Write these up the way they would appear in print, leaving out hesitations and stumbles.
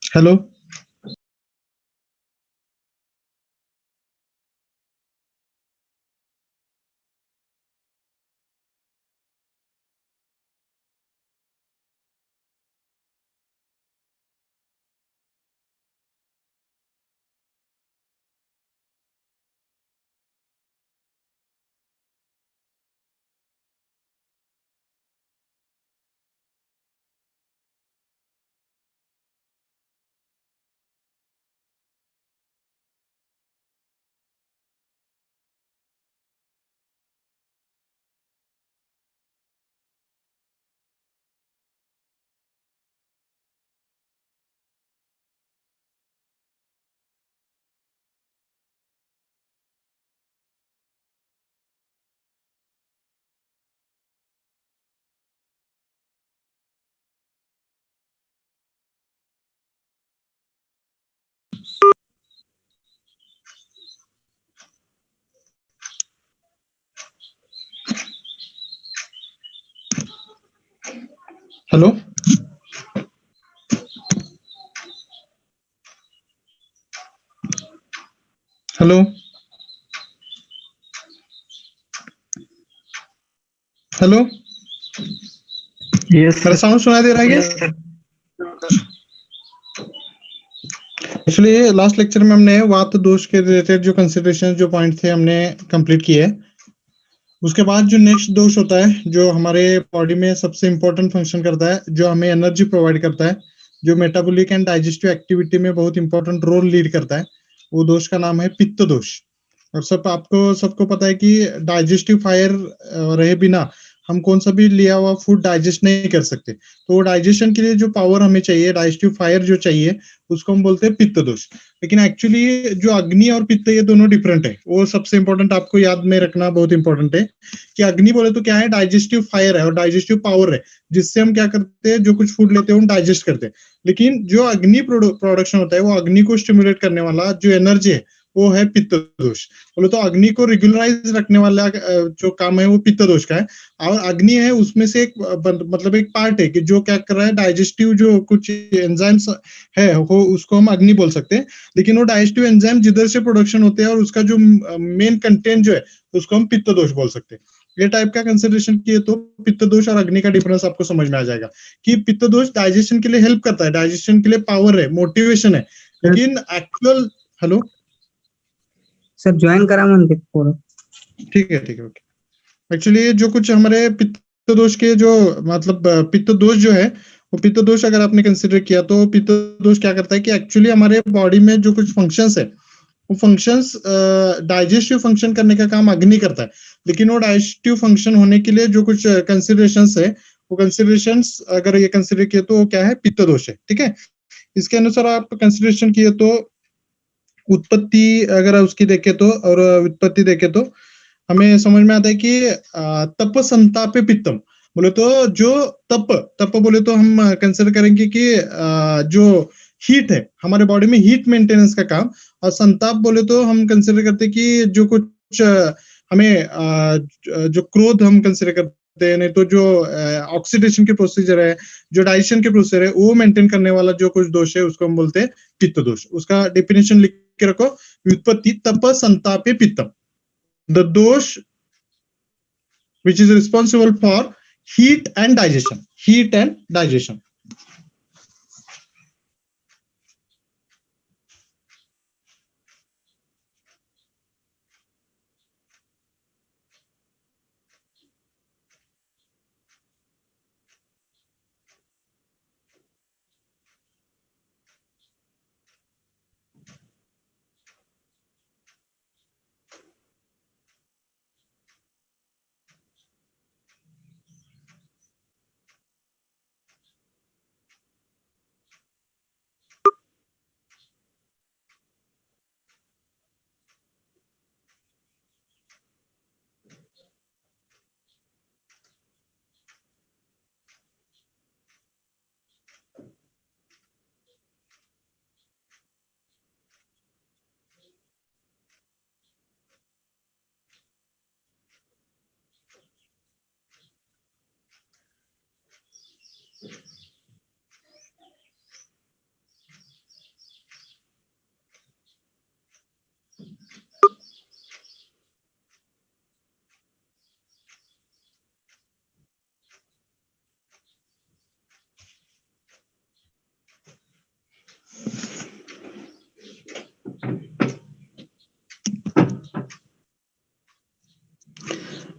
Hello. Hello. Hello. Hello. Yes मेरा sir. Sound सुनाई दे रहा है यस क्या? सर। एक्चुअली लास्ट लेक्चर में हमने वात दोष के रिलेटेड जो कंसिडरेशन जो पॉइंट थे हमने कंप्लीट किए। उसके बाद जो नेक्स्ट दोष होता है जो हमारे बॉडी में सबसे इंपॉर्टेंट फंक्शन करता है, जो हमें एनर्जी प्रोवाइड करता है, जो मेटाबॉलिक एंड डाइजेस्टिव एक्टिविटी में बहुत इंपॉर्टेंट रोल लीड करता है, वो दोष का नाम है पित्त दोष। और सबको पता है कि डाइजेस्टिव फायर रहे बिना हम कौन सा भी लिया हुआ फूड डाइजेस्ट नहीं कर सकते। तो वो डाइजेशन के लिए जो पावर हमें चाहिए, डाइजेस्टिव फायर जो चाहिए, उसको हम बोलते हैं पित्त दोष। लेकिन एक्चुअली जो अग्नि और पित्त ये दोनों डिफरेंट है। वो सबसे इंपॉर्टेंट आपको याद में रखना बहुत इंपॉर्टेंट है कि अग्नि बोले तो क्या है, डाइजेस्टिव फायर है और डाइजेस्टिव पावर है, जिससे हम क्या करते हैं, जो कुछ फूड लेते हैं हम डाइजेस्ट करते हैं। लेकिन जो अग्नि प्रोडक्शन होता है, वो अग्नि को स्टिमुलेट करने वाला जो एनर्जी है, वो है पित्त दोष। बोले तो अग्नि को रेगुलराइज रखने वाला जो काम है वो पित्त दोष का है। और अग्नि है उसमें से एक मतलब एक पार्ट है कि जो क्या कर रहा है, डाइजेस्टिव जो कुछ एंजाइम्स है वो उसको हम अग्नि बोल सकते हैं। लेकिन वो डाइजेस्टिव एंजाइम जिधर से प्रोडक्शन होते हैं और उसका जो मेन कंटेंट जो है उसको हम पित्त दोष बोल सकते हैं। ये टाइप का कंसिडरेशन किए तो पित्त दोष और अग्नि का डिफरेंस आपको समझ में आ जाएगा कि पित्त दोष डाइजेशन के लिए हेल्प करता है, डाइजेशन के लिए पावर है, मोटिवेशन है। लेकिन एक्चुअल हेलो। सर ज्वाइन करा म्हणते पोरं. ठीक है, ठीक है, ओके। एक्चुअली जो कुछ हमारे पित्त दोष के जो मतलब पित्त दोष जो है, वो पित्त दोष अगर आपने कंसिडर किया तो पित्त दोष क्या करता है कि एक्चुअली हमारे बॉडी में जो कुछ फंक्शंस है, वो फंक्शंस डाइजेस्टिव फंक्शन करने का काम अग्नि करता है। लेकिन वो डाइजेस्टिव फंक्शन होने के लिए जो कुछ कंसिडरेशंस है, वो कंसिडरेशंस अगर ये कंसिडर किए तो वो क्या है, पित्त दोष है। ठीक है। इसके अनुसार आप कंसिडरेशन किए तो उत्पत्ति अगर उसकी देखे तो और उत्पत्ति देखे तो हमें समझ में आता है कि तप संतापे पित्तम। बोले तो जो तप तप बोले तो हम कंसिडर करेंगे कि जो हीट है हमारे बॉडी में, हीट मेंटेनेंस का काम। और संताप बोले तो हम कंसिडर करते हैं कि जो कुछ हमें जो क्रोध हम कंसिडर करते हैं, नहीं तो जो ऑक्सीडेशन के प्रोसीजर है, जो डाइजेशन के प्रोसीजर है, वो मेंटेन करने वाला जो कुछ दोष है उसको हम बोलते हैं पित्त दोष। उसका डेफिनेशन लिख के रखो, व्युत्पत्ति तप संतापे पित्तम, the dosh which is responsible for heat and digestion, heat and digestion.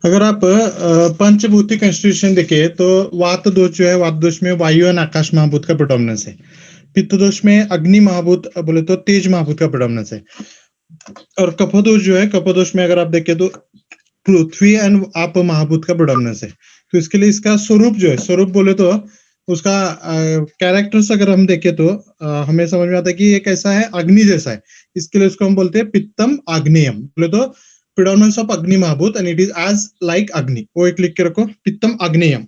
अगर आप पंचभूति कंस्टिट्यूशन देखे तो वात दोष जो है, वात दोष में वायु एंड आकाश महाभूत का प्रोडोमिनेंस है। पित्त दोष में अग्नि महाभूत बोले तो तेज महाभूत का प्रोडोमिनेंस है। और कफोदोष जो है, कफोदोष में अगर आप देखें तो पृथ्वी एंड आप महाभूत का प्रोडोमिनेंस है। तो इसके लिए इसका स्वरूप जो है, स्वरूप बोले तो उसका कैरेक्टर्स अगर हम देखें तो हमें समझ में आता है कि ये कैसा है, अग्नि जैसा है। इसके लिए उसको हम बोलते हैं पित्तम आग्नेयम, बोले तो predominance of agni mahabhuta and it is as like agni. वो एक लिख के रखो, पित्तम आग्नेयम।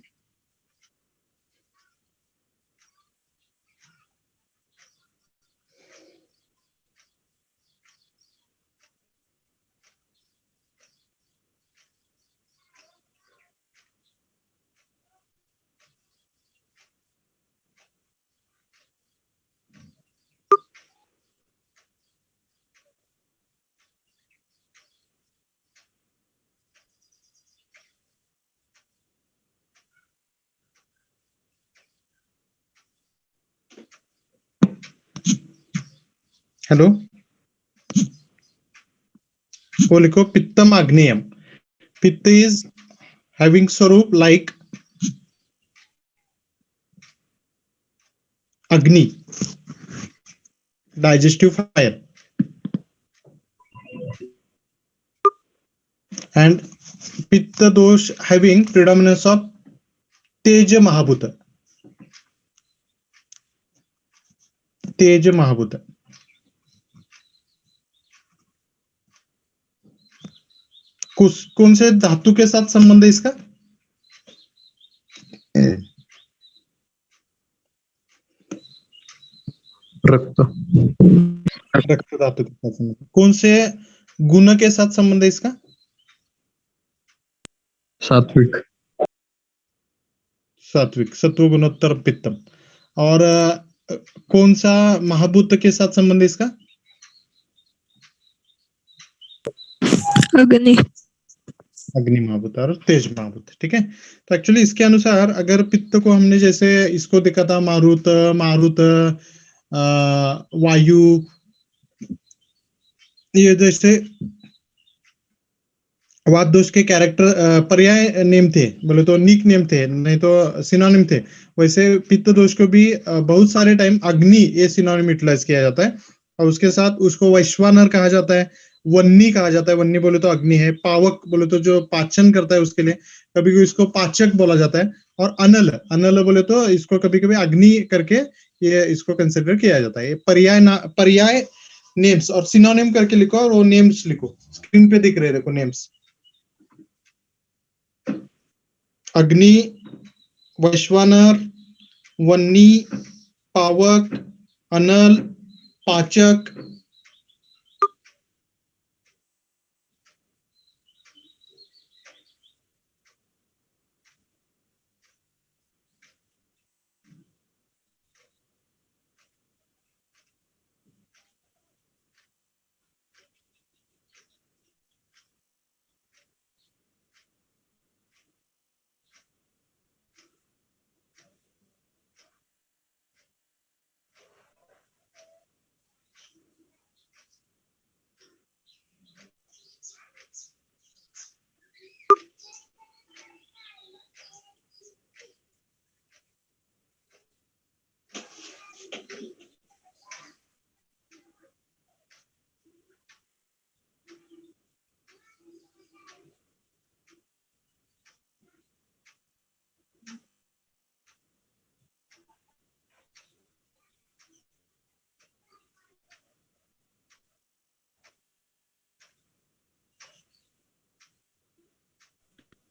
हेलो, वो लिखो पित्तम आग्नेयम। Pitta is having swaroop like agni, digestive fire, and pitta dosh having predominance of tej mahabhuta, tej महाभूत। कौन से धातु के साथ संबंध है इसका? रक्त, रक्त धातु के साथ संबंध। कौन से गुण के साथ संबंध है इसका? सात्विक, सात्विक, सत्व गुणोत्तर पित्तम। और कौन सा महाभूत के साथ संबंध है इसका? अग्नि, अग्नि महाभूत और तेज महाभूत। ठीक है, तो एक्चुअली इसके अनुसार अगर पित्त को हमने जैसे इसको देखा था, मारुत, मारुत, वायु, ये जैसे वात दोष के कैरेक्टर पर्याय नेम थे, बोले तो निक नेम थे, नहीं तो सिनोनिम थे। वैसे पित्त दोष को भी बहुत सारे टाइम अग्नि ये सिनोनिम यूटिलाइज किया जाता है। और उसके साथ उसको वैश्वानर कहा जाता है, वन्नी कहा जाता है। वन्नी बोले तो अग्नि है, पावक बोले तो जो पाचन करता है उसके लिए, कभी कभी इसको पाचक बोला जाता है। और अनल, अनल बोले तो इसको कभी कभी अग्नि करके ये इसको कंसिडर किया जाता है। ये पर्याय नेम्स और सिनोनिम करके लिखो, और वो नेम्स लिखो, स्क्रीन पे दिख रहे देखो नेम्स। अग्नि, वैश्वानर, वन्नी, पावक, अनल, पाचक।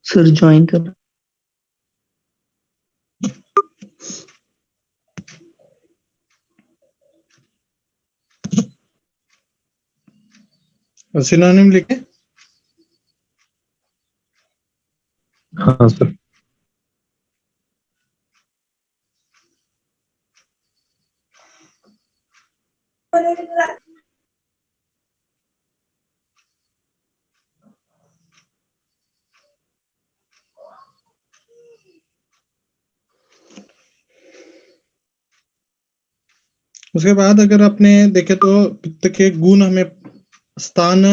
सर ज्वाइन कर। सिनोनिम लिखे। हाँ सर। उसके बाद अगर आपने देखे तो पित्त के गुण, हमें स्थान,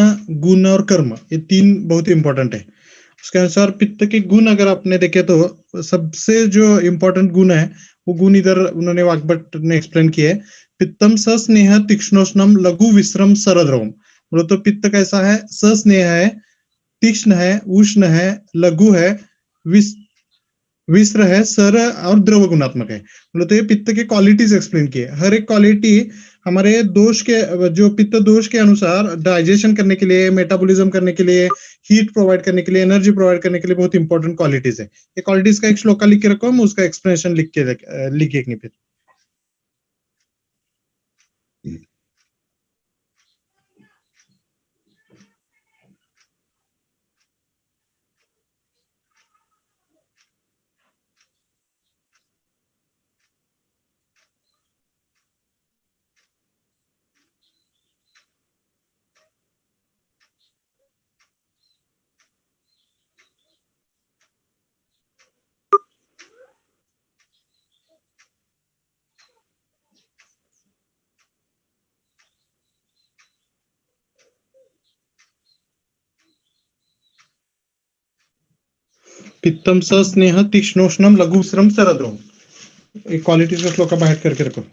गुण और कर्म, ये तीन बहुत इंपॉर्टेंट है। उसके अनुसार पित्त के गुण अगर आपने देखे तो सबसे जो इम्पोर्टेंट गुण है वो गुण इधर उन्होंने वाग्भट ने एक्सप्लेन किया है। पित्तम सस्नेह तीक्ष्णोष्णम लघु विश्रम सरद्रवम। बोलो तो पित्त कैसा है? सस्नेह है, तीक्ष्ण है, उष्ण है, लघु है, विस विस्र है, सर और द्रव गुणात्मक है। बोले तो ये पित्त के क्वालिटीज एक्सप्लेन किए। हर एक क्वालिटी हमारे दोष के जो पित्त दोष के अनुसार डाइजेशन करने के लिए, मेटाबॉलिज्म करने के लिए, हीट प्रोवाइड करने के लिए, एनर्जी प्रोवाइड करने के लिए बहुत इंपॉर्टेंट क्वालिटीज है। ये क्वालिटीज का एक श्लोका लिख के रखो, हम उसका एक्सप्लेनेशन लिखे नहीं फिर। पित्तम सस्नेह तीक्ष्णोष्णम लघु विश्रम सरद्रवम। एक क्वालिटीज का श्लोका बाहर करके रखो।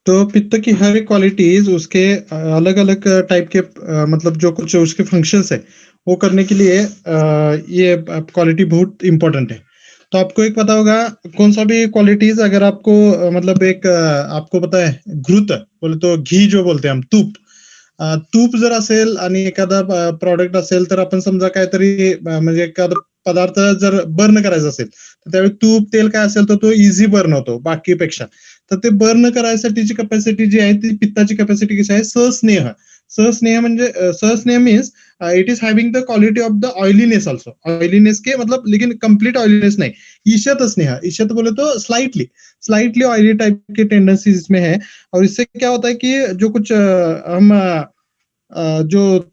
तो पित्त की हर एक क्वालिटीज उसके अलग अलग टाइप के मतलब जो कुछ उसके फंक्शंस है वो करने के लिए ये क्वालिटी बहुत इंपॉर्टेंट है। तो आपको एक पता होगा कौन सा भी क्वालिटीज अगर आपको मतलब एक आपको पता है घृत बोले तो घी जो बोलते हैं हम तूप तूप जर असेल आणि एखादा प्रॉडक्ट असेल तर आपण समजा काहीतरी म्हणजे एखादा पदार्थ जर बर्न करायचा असेल तर त्यावेळी तूप तेल काय असेल तर तो इझी बर्न होतो बाकीपेक्षा तर ते बर्न करायसाठीची कॅपॅसिटी जी आहे ती पित्ताची कॅपॅसिटी कशी आहे सहस्नेह सहस्नेह म्हणजे sasneha means it is having the quality of the oiliness also oiliness के मतलब लेकिन कंप्लीट ऑयलीनेस नहीं ईशत स्नेह ईशत बोले तो स्लाइटली स्लाइटली ऑयली टाइप की टेंडेंसी इसमें है और इससे क्या होता है कि जो कुछ हम जो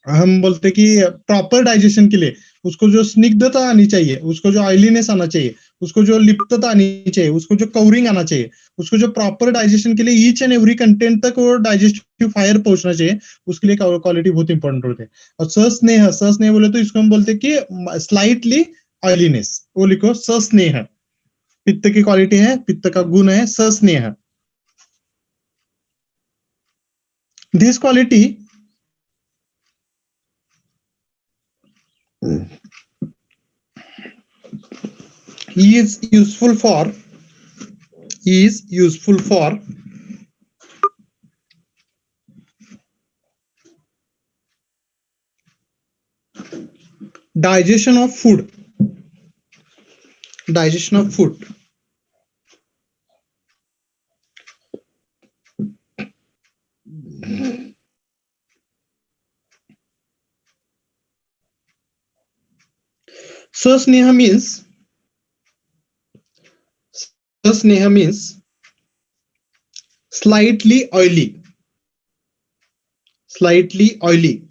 हम बोलते कि प्रॉपर डाइजेशन के लिए उसको जो स्निग्धता आनी चाहिए उसको जो ऑयलीनेस आना चाहिए उसको जो लिप्तता आनी चाहिए उसको जो कवरिंग आना चाहिए उसको जो प्रॉपर डाइजेशन के लिए ईच एंड एवरी कंटेंट तक वो डाइजेस्टिव फायर पहुंचना चाहिए उसके लिए क्वालिटी बहुत इंपॉर्टेंट होते हैं और सस्नेह बोले तो इसको हम बोलते हैं कि स्लाइटली ऑयलीनेस वो लिखो सस्नेह पित्त की क्वालिटी है पित्त का गुण है sasneha this quality is useful for digestion of food sasneha means slightly oily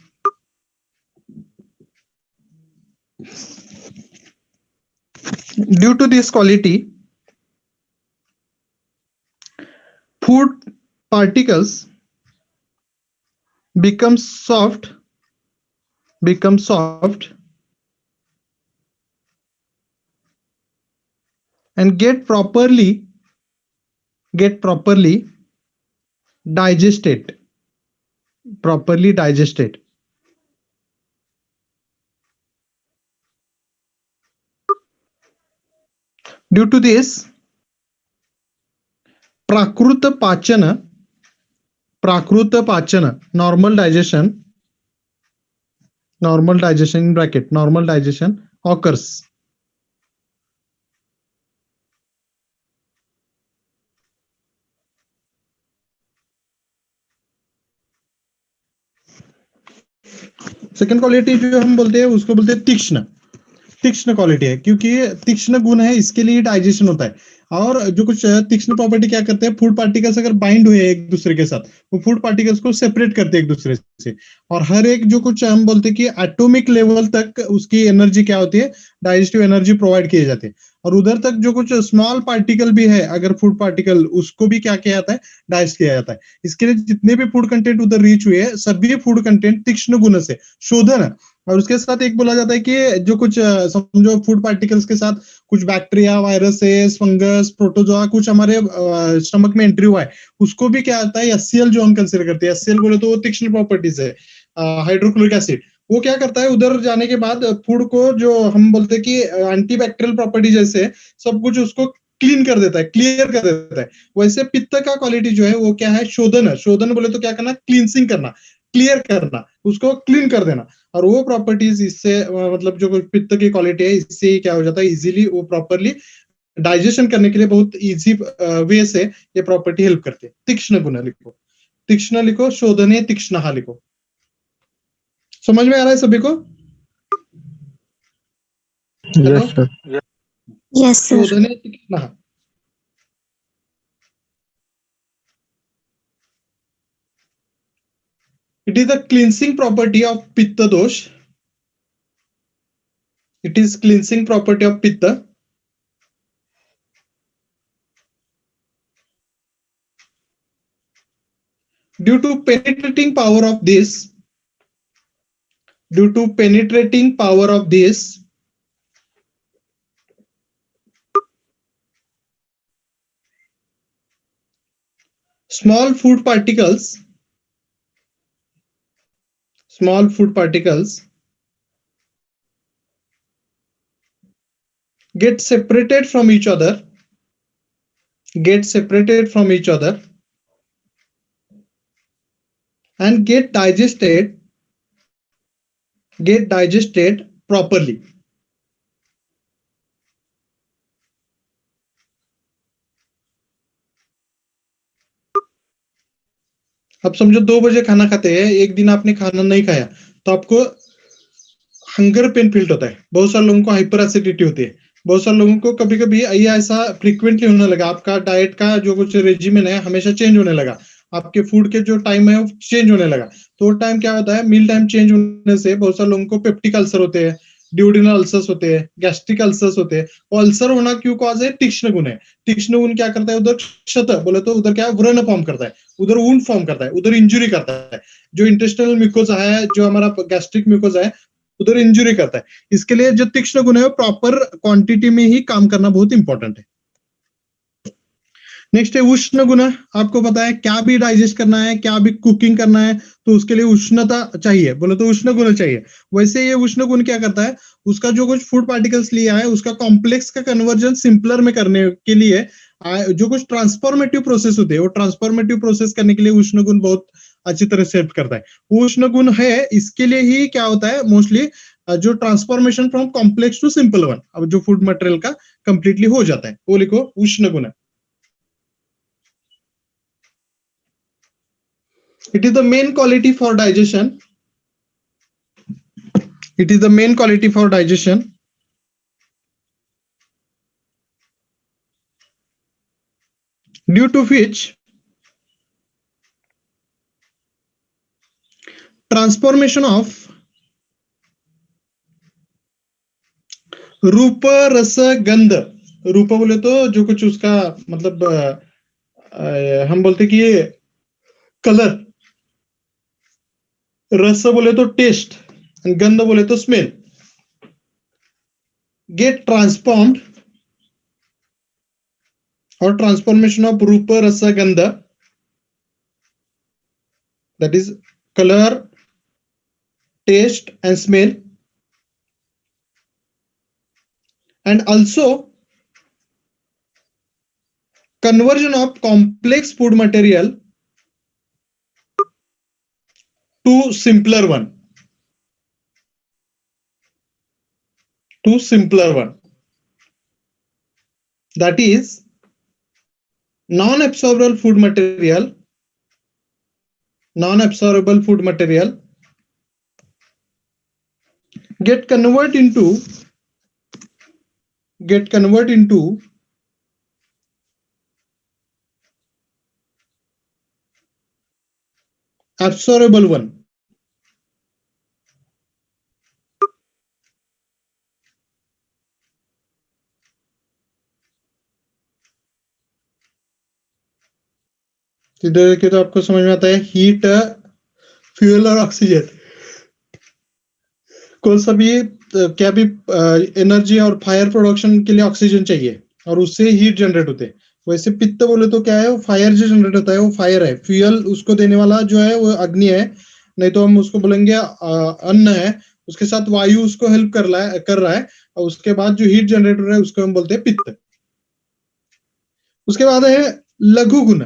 due to this quality food particles become soft and get properly digested due to this प्राकृत पाचन normal digestion in bracket normal digestion occurs second quality जो हम बोलते हैं उसको बोलते हैं तीक्ष्ण quality है क्योंकि तीक्ष्ण गुण है इसके लिए डाइजेशन होता है और जो कुछ तीक्ष्ण प्रॉपर्टी क्या करते हैं फूड पार्टिकल्स अगर बाइंड हुए एक दूसरे के साथ वो फूड पार्टिकल्स को सेपरेट करते हैं एक दूसरे से और हर एक जो कुछ हम बोलते हैं कि एटॉमिक लेवल तक उसकी एनर्जी क्या होती है डाइजेस्टिव एनर्जी प्रोवाइड किए जाते हैं और उधर तक जो कुछ स्मॉल पार्टिकल भी है अगर फूड पार्टिकल उसको भी क्या किया जाता है डाइजेस्ट किया जाता है इसके लिए जितने भी फूड कंटेंट उधर रीच हुए सभी फूड कंटेंट तीक्ष्ण गुण से शोधन और उसके साथ एक बोला जाता है कि जो कुछ समझो फूड पार्टिकल्स के साथ कुछ बैक्टीरिया वायरसेस फंगस प्रोटोजोआ कुछ हमारे स्टमक में एंट्री हुआ है उसको भी क्या आता है एचसीएल जो हम कंसीडर करते हैं एचसीएल बोले तो वो तीक्ष्ण प्रॉपर्टीज है हाइड्रोक्लोरिक एसिड वो क्या करता है उधर जाने के बाद फूड को जो हम बोलते हैं कि एंटीबैक्टीरियल प्रॉपर्टी जैसे सब कुछ उसको क्लीन कर देता है क्लियर कर देता है वैसे पित्त का क्वालिटी जो है वो क्या है शोधन बोले तो क्या करना क्लींसिंग करना क्लियर करना उसको क्लीन कर देना और वो प्रॉपर्टीज इससे मतलब जो पित्त की क्वालिटी है इससे क्या हो जाता है इजीली वो प्रॉपरली डाइजेशन करने के लिए बहुत इजी वे से ये प्रॉपर्टी हेल्प करते हैं तीक्ष्ण लिखो शोधने तीक्ष्ण लिखो समझ में आ रहा है सभी को यस सर Yes, sir. शोधने तीक्ष्ण it is the cleansing property of pitta dosh it is cleansing property of pitta due to penetrating power of this, small food particles get separated from each other and get digested properly. अब समझो 2 बजे खाना खाते हैं, एक दिन आपने खाना नहीं खाया तो आपको हंगर पेन फील होता है। बहुत सारे लोगों को हाइपर एसिडिटी होती है। बहुत सारे लोगों को कभी-कभी ये ऐसा फ्रीक्वेंटली होने लगा। आपका डाइट का जो कुछ रेजिमेन है हमेशा चेंज होने लगा। आपके फूड के जो टाइम है वो चेंज होने लगा। तो वो टाइम क्या होता है, मील टाइम चेंज होने से बहुत सारे लोगों को पेप्टिक अल्सर होते हैं, ड्यूडेनल अल्सर्स होते हैं, गैस्ट्रिक अल्सर्स होते हैं। वो अल्सर होना क्यों कॉज है? तीक्ष्ण गुण है। तीक्ष्ण गुण क्या करता है? उधर क्षत बोले तो उधर क्या है, व्रण फॉर्म करता है, उधर वुंड फॉर्म करता है, उधर इंजुरी करता है। जो इंटेस्टाइनल म्यूकोसा है, जो हमारा गैस्ट्रिक म्यूकोसा है, उधर इंजुरी करता है। इसके लिए जो तीक्ष्ण गुण है वो प्रॉपर क्वांटिटी में ही काम करना बहुत इंपॉर्टेंट है। नेक्स्ट है उष्ण गुण। आपको पता है क्या भी डाइजेस्ट करना है, क्या भी कुकिंग करना है तो उसके लिए उष्णता चाहिए, बोले तो उष्ण गुण चाहिए। वैसे ये उष्ण गुण क्या करता है, उसका जो कुछ फूड पार्टिकल्स लिया है उसका कॉम्प्लेक्स का कन्वर्जन सिंपलर में करने के लिए जो कुछ ट्रांसफॉर्मेटिव प्रोसेस होते हैं वो ट्रांसफॉर्मेटिव प्रोसेस करने के लिए उष्ण गुण बहुत अच्छी तरह से हेल्प करता है। उष्ण गुण है, इसके लिए ही क्या होता है मोस्टली जो transformation from complex to simple one, अब जो फूड मटेरियल का कंप्लीटली हो जाता है वो लिखो उष्ण गुण। It is the main quality for digestion. It is the main quality for digestion. Due to which transformation of रूप रस गंध, रूप बोले तो जो कुछ उसका मतलब हम बोलते कि ये कलर, रस बोले तो टेस्ट, गंध बोले तो स्मेल, गेट ट्रांसफॉर्म्ड और ट्रांसफॉर्मेशन ऑफ रूप रस गंध, that is color, taste and smell, and also conversion of complex food material to simpler one, that is non-absorbable food material get convert into absorbable one. इधर के तो आपको समझ में आता है, हीट, फ्यूल और ऑक्सीजन, कौन सा भी क्या भी एनर्जी और फायर प्रोडक्शन के लिए ऑक्सीजन चाहिए और उससे हीट जनरेट होते हैं। वैसे पित्त बोले तो क्या है, वो फायर जो जनरेट होता है वो फायर है, फ्यूल उसको देने वाला जो है वो अग्नि है, नहीं तो हम उसको बोलेंगे अन्न है, उसके साथ वायु उसको हेल्प कर रहा है और उसके बाद जो हीट जनरेट हो रहा है उसको हम बोलते हैं पित्त। उसके बाद है लघु गुण।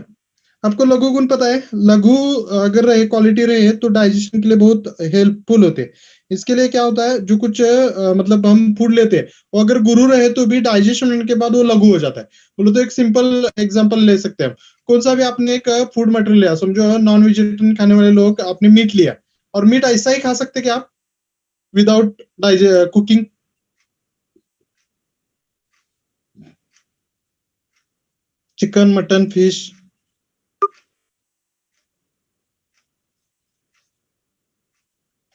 आपको लघु गुण पता है, लघु अगर रहे, क्वालिटी रहे तो डाइजेशन के लिए बहुत हेल्पफुल होते हैं। इसके लिए क्या होता है, जो कुछ मतलब हम फूड लेते हैं वो अगर गुरु रहे तो भी डाइजेशन होने के बाद वो लघु हो जाता है। बोलो तो एक सिंपल एग्जांपल ले सकते हैं हम, कौन सा भी आपने एक फूड मटेरियल लिया, समझो नॉन वेजिटेरियन खाने वाले लोग, आपने मीट लिया और मीट ऐसा ही खा सकते क्या आप without cooking? Chicken, mutton, fish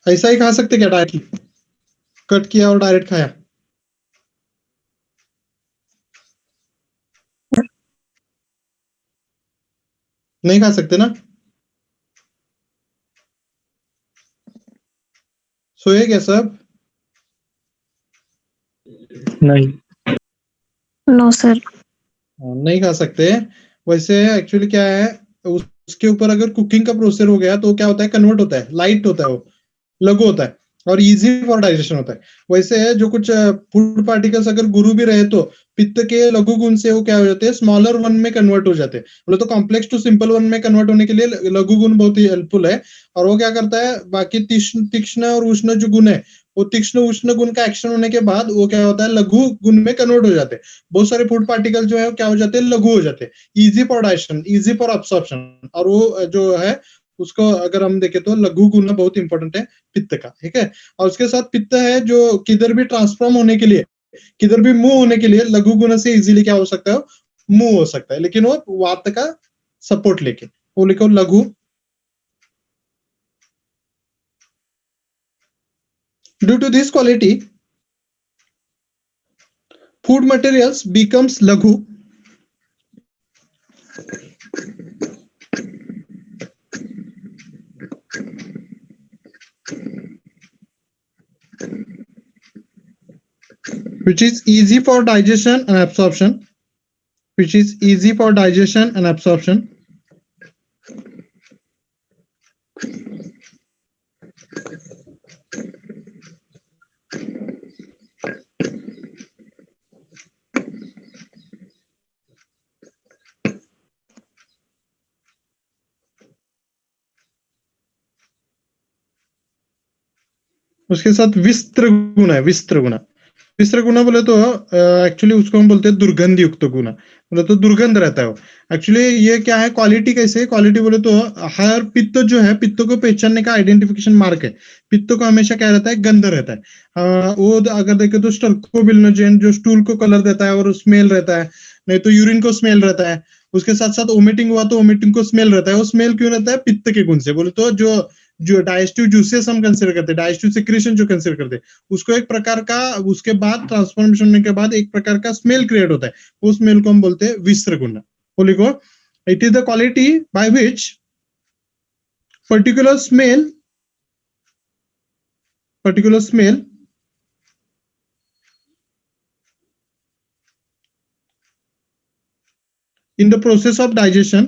ऐसा ही खा सकते क्या डायरेक्टली? कट किया और डायरेक्ट खाया? नहीं खा सकते ना? सोए क्या सब? नहीं। No sir. नहीं खा सकते। वैसे एक्चुअली क्या है, उसके ऊपर अगर कुकिंग का प्रोसेस हो गया तो क्या होता है, कन्वर्ट होता है, लाइट होता है, वो लघु होता है और इजी फॉर डाइजेशन होता है। वैसे जो कुछ फूड पार्टिकल्स अगर गुरु भी रहे तो पित्त के लघु गुण से वो क्या हो जाते हैं, स्मॉलर वन में कन्वर्ट हो जाते हैं। बोले तो कॉम्प्लेक्स टू सिंपल वन में कन्वर्ट होने के लिए लघु गुण बहुत ही हेल्पफुल है। और वो क्या करता है, बाकी तीक्ष्ण और उष्ण जो गुण है, वो तीक्ष्ण उष्ण गुण का एक्शन होने के बाद वो क्या होता है, लघु गुण में कन्वर्ट हो जाते हैं। बहुत सारे फूड पार्टिकल जो है वो क्या हो जाते हैं, लघु हो जाते हैं, easy for digestion, easy for absorption. और वो जो है उसको अगर हम देखें तो लघु गुण बहुत इंपॉर्टेंट है पित्त का, ठीक है। और उसके साथ पित्त है जो किधर भी ट्रांसफॉर्म होने के लिए, किधर भी मूव होने के लिए लघु गुण से इजीली क्या हो सकता है, मूव हो सकता है, लेकिन वो वात का सपोर्ट लेके। वो लिखो लघु। Due to this quality food materials becomes लघु which is easy for digestion and absorption, which is easy for digestion and absorption. उसके साथ विस्त्र गुण है, विस्त्र गुण। विस्त्र गुण बोले तो एक्चुअली उसको हम बोलते हैं दुर्गंध युक्त गुण, बोले तो दुर्गंध रहता है वो। एक्चुअली ये क्या है, क्वालिटी कैसे है, क्वालिटी बोले तो हर पित्त जो है, पित्त को पहचानने का आइडेंटिफिकेशन मार्क है, पित्त को हमेशा क्या रहता है, गंध रहता है। वो अगर देखे तो स्टर्कोबिलिनोजेन जो स्टूल को कलर देता है और स्मेल रहता है, नहीं तो यूरिन को स्मेल रहता है। उसके साथ साथ वोमिटिंग हुआ तो वोमिटिंग को स्मेल रहता है। वो स्मेल क्यों रहता है, पित्त के गुण से। बोले तो जो डाइजेस्टिव जूसेस हम कंसिडर करते हैं, डाइजेस्टिव सिक्रेशन जो कंसिडर करते हैं, उसको एक प्रकार का, उसके बाद ट्रांसफॉर्मेशन होने के बाद एक प्रकार का स्मेल क्रिएट होता है, वो स्मेल को हम बोलते हैं विस्त्र गुण। बोले को it is the quality by which particular smell in the process of digestion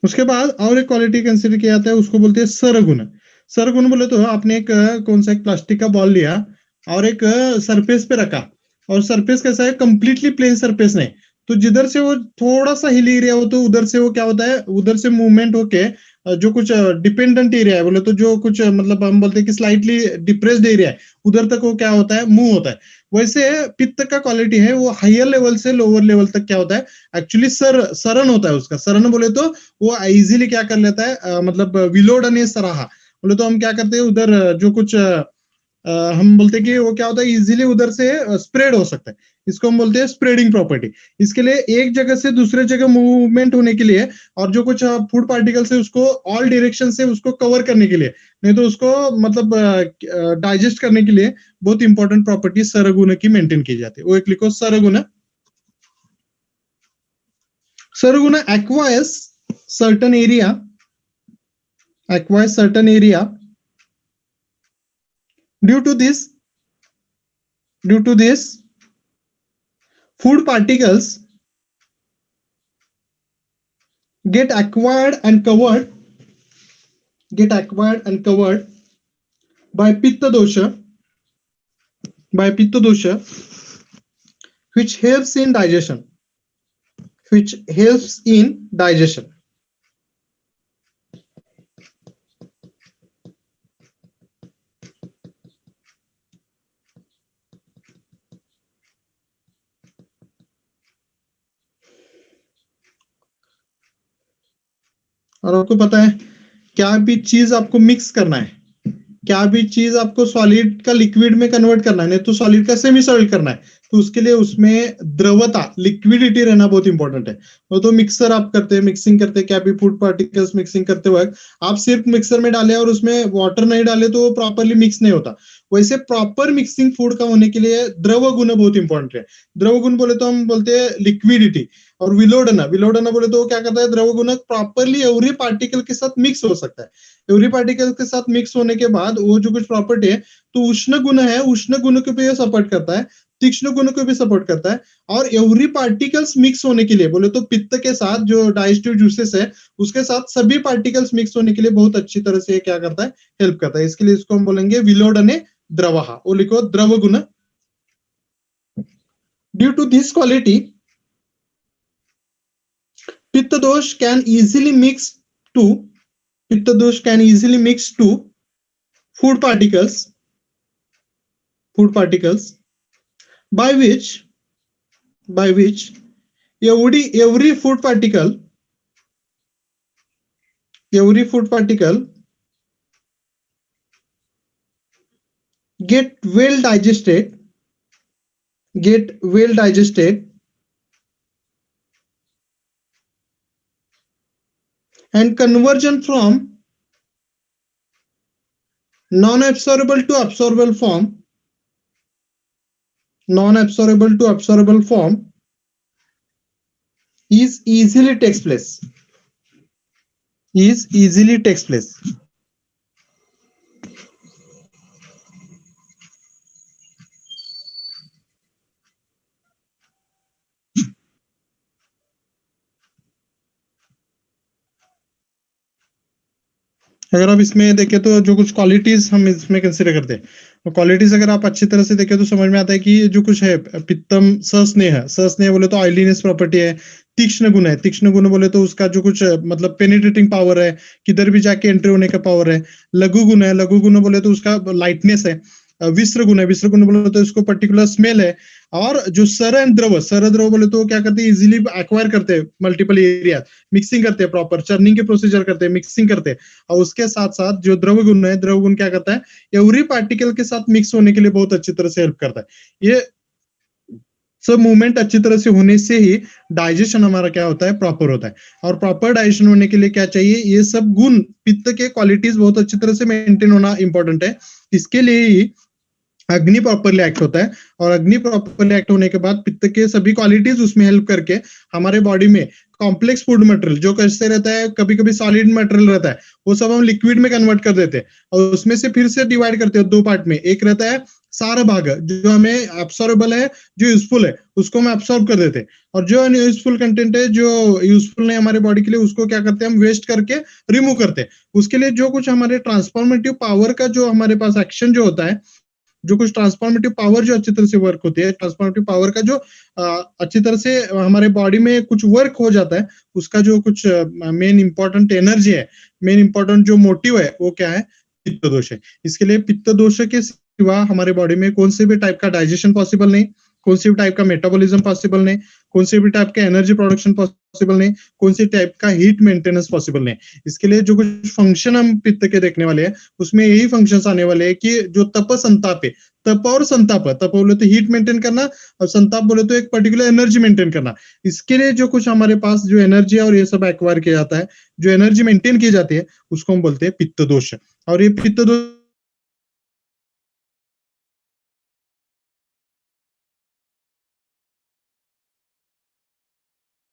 उसके बाद और एक क्वालिटी कंसिडर किया जाता है, उसको बोलते हैं सरगुण। सरगुण बोले तो आपने एक कौन सा एक प्लास्टिक का बॉल लिया और एक सरफेस पे रखा, और सरफेस कैसा है, कंप्लीटली प्लेन सरफेस नहीं, तो जिधर से वो थोड़ा सा हिल एरिया हो तो उधर से वो क्या होता है, उधर से मूवमेंट होके जो कुछ डिपेंडेंट एरिया है, बोले तो जो कुछ मतलब हम बोलते हैं कि स्लाइटली डिप्रेस्ड एरिया है, उधर तक वो क्या होता है, मूव होता है। वैसे पित्त का क्वालिटी है वो हायर लेवल से लोअर लेवल तक क्या होता है, एक्चुअली सरण होता है उसका। सरण बोले तो वो इजीली क्या कर लेता है, मतलब विलोडने सराहा, बोले तो हम क्या करते हैं उधर जो कुछ हम बोलते हैं कि वो क्या होता है, इजीली उधर से स्प्रेड हो सकता है, इसको हम बोलते हैं स्प्रेडिंग प्रॉपर्टी। इसके लिए एक जगह से दूसरे जगह मूवमेंट होने के लिए और जो कुछ फूड पार्टिकल्स है उसको ऑल डायरेक्शन से उसको कवर करने के लिए, नहीं तो उसको मतलब डाइजेस्ट करने के लिए बहुत इंपॉर्टेंट प्रॉपर्टी सरगुण की मेंटेन की जाती है। वो एक लिखो Sargun. Sargun acquires certain area. Due to this food particles get acquired and covered by pitta dosha, which helps in digestion. और आपको पता है क्या भी चीज आपको मिक्स करना है, क्या भी चीज आपको सॉलिड का लिक्विड में कन्वर्ट करना है, नहीं तो सॉलिड का सेमी सॉलिड करना है, तो उसके लिए उसमें द्रवता, लिक्विडिटी रहना बहुत इंपॉर्टेंट है। तो मिक्सर आप करते हैं, मिक्सिंग करते हैं, क्या भी फूड पार्टिकल्स मिक्सिंग करते वक्त आप सिर्फ मिक्सर में डाले और उसमें वाटर नहीं डाले तो वो प्रॉपरली मिक्स नहीं होता। वैसे प्रॉपर मिक्सिंग फूड का होने के लिए द्रव गुण बहुत इंपॉर्टेंट है। द्रव गुण बोले तो हम बोलते हैं लिक्विडिटी। और विलोडना, विलोडना बोले तो क्या करता है, द्रव गुण प्रॉपरली एवरी पार्टिकल के साथ मिक्स हो सकता है। एवरी पार्टिकल के साथ मिक्स होने के बाद वो जो कुछ प्रॉपर्टी है, तो उष्ण गुण है, उष्ण गुण को भी सपोर्ट करता है, तीक्ष्ण गुण को भी सपोर्ट करता है। और एवरी पार्टिकल्स मिक्स होने के लिए बोले तो पित्त के साथ जो डाइजेस्टिव जूसेस है उसके साथ सभी पार्टिकल्स मिक्स होने के लिए बहुत अच्छी तरह से क्या करता है, हेल्प करता है। इसके लिए इसको हम बोलेंगे विलोडने द्रवः। वो लिखो द्रव गुण। Due to this quality pitta dosh can easily mix to pitta dosh can easily mix to food particles by which every food particle get well digested and conversion from non-absorbable to absorbable form is easily takes place. अगर आप इसमें देखें तो जो कुछ qualities हम इसमें consider करते हैं, तो क्वालिटीज अगर आप अच्छी तरह से देखें तो समझ में आता है कि जो कुछ है पित्तम सस्नेह बोले तो ऑयलीनेस प्रॉपर्टी है। तीक्ष्ण गुण है, तीक्ष्ण गुण बोले तो उसका जो कुछ मतलब पेनिट्रेटिंग पावर है, किधर भी जाके एंट्री होने का पावर है। लघु गुण है, लघु गुण बोले तो उसका लाइटनेस है। विस्र गुण है, विस्र गुण बोले तो इसको पर्टिकुलर स्मेल है। और जो सर द्रव बोले तो क्या करते हैं, इजीली एक्वायर करते हैं मल्टीपल एरिया, मिक्सिंग करते हैं, प्रॉपर चर्निंग के प्रोसीजर करते हैं, मिक्सिंग करते हैं। और उसके साथ साथ जो द्रव गुण है, द्रव गुण क्या करता है, एवरी पार्टिकल के साथ मिक्स होने के लिए बहुत अच्छी तरह से हेल्प करता है। ये सब मूवमेंट अच्छी तरह से होने से ही डाइजेशन हमारा क्या होता है, प्रॉपर होता है। और प्रॉपर डाइजेशन होने के लिए क्या चाहिए, ये सब गुण पित्त के क्वालिटीज बहुत अच्छी तरह से मेंटेन होना इंपॉर्टेंट है। इसके लिए ही अग्नि प्रॉपरली एक्ट होता है। और अग्नि प्रॉपरली एक्ट होने के बाद पित्त के सभी क्वालिटीज उसमें हेल्प करके हमारे बॉडी में कॉम्प्लेक्स फूड मटेरियल जो कैसे रहता है, कभी कभी सॉलिड मटेरियल रहता है, वो सब हम लिक्विड में कन्वर्ट कर देते हैं। और उसमें से फिर से डिवाइड करते हैं दो पार्ट में। एक रहता है सार भाग, जो हमें एब्सॉर्बेबल है, जो यूजफुल है, उसको हम एब्सॉर्ब कर देते हैं। और जो अनयूजफुल कंटेंट है, जो यूजफुल नहीं हमारे बॉडी के लिए, उसको क्या करते हैं, हम वेस्ट करके रिमूव करते हैं। उसके लिए जो कुछ हमारे ट्रांसफॉर्मेटिव पावर का जो हमारे पास एक्शन जो होता है, जो कुछ ट्रांसफॉर्मेटिव पावर जो अच्छी तरह से वर्क होती है, ट्रांसफॉर्मेटिव पावर का जो अच्छी तरह से हमारे बॉडी में कुछ वर्क हो जाता है, उसका जो कुछ मेन इंपॉर्टेंट एनर्जी है, मेन इंपॉर्टेंट जो मोटिव है, वो क्या है, पित्त दोष है। इसके लिए पित्त दोष के सिवा हमारे बॉडी में कौन से भी टाइप का डाइजेशन पॉसिबल नहीं, कौन सी भी टाइप का मेटाबॉलिज्म पॉसिबल नहीं, कौन से भी टाइप का एनर्जी प्रोडक्शन पॉसिबल नहीं, कौन सी टाइप का हीट मेंटेनेंस पॉसिबल नहीं। इसके लिए जो कुछ फंक्शन हम पित्त के देखने वाले हैं, उसमें यही फंक्शंस आने वाले हैं कि जो तप संताप है, तप और संताप, तप बोले तो हीट मेंटेन करना, और संताप बोले तो एक पर्टिकुलर एनर्जी मेंटेन करना। इसके लिए जो कुछ हमारे पास जो एनर्जी है और ये सब एक्वायर किया जाता है, जो एनर्जी मेंटेन की जाती है, उसको हम बोलते हैं पित्त दोष। और ये पित्त दोष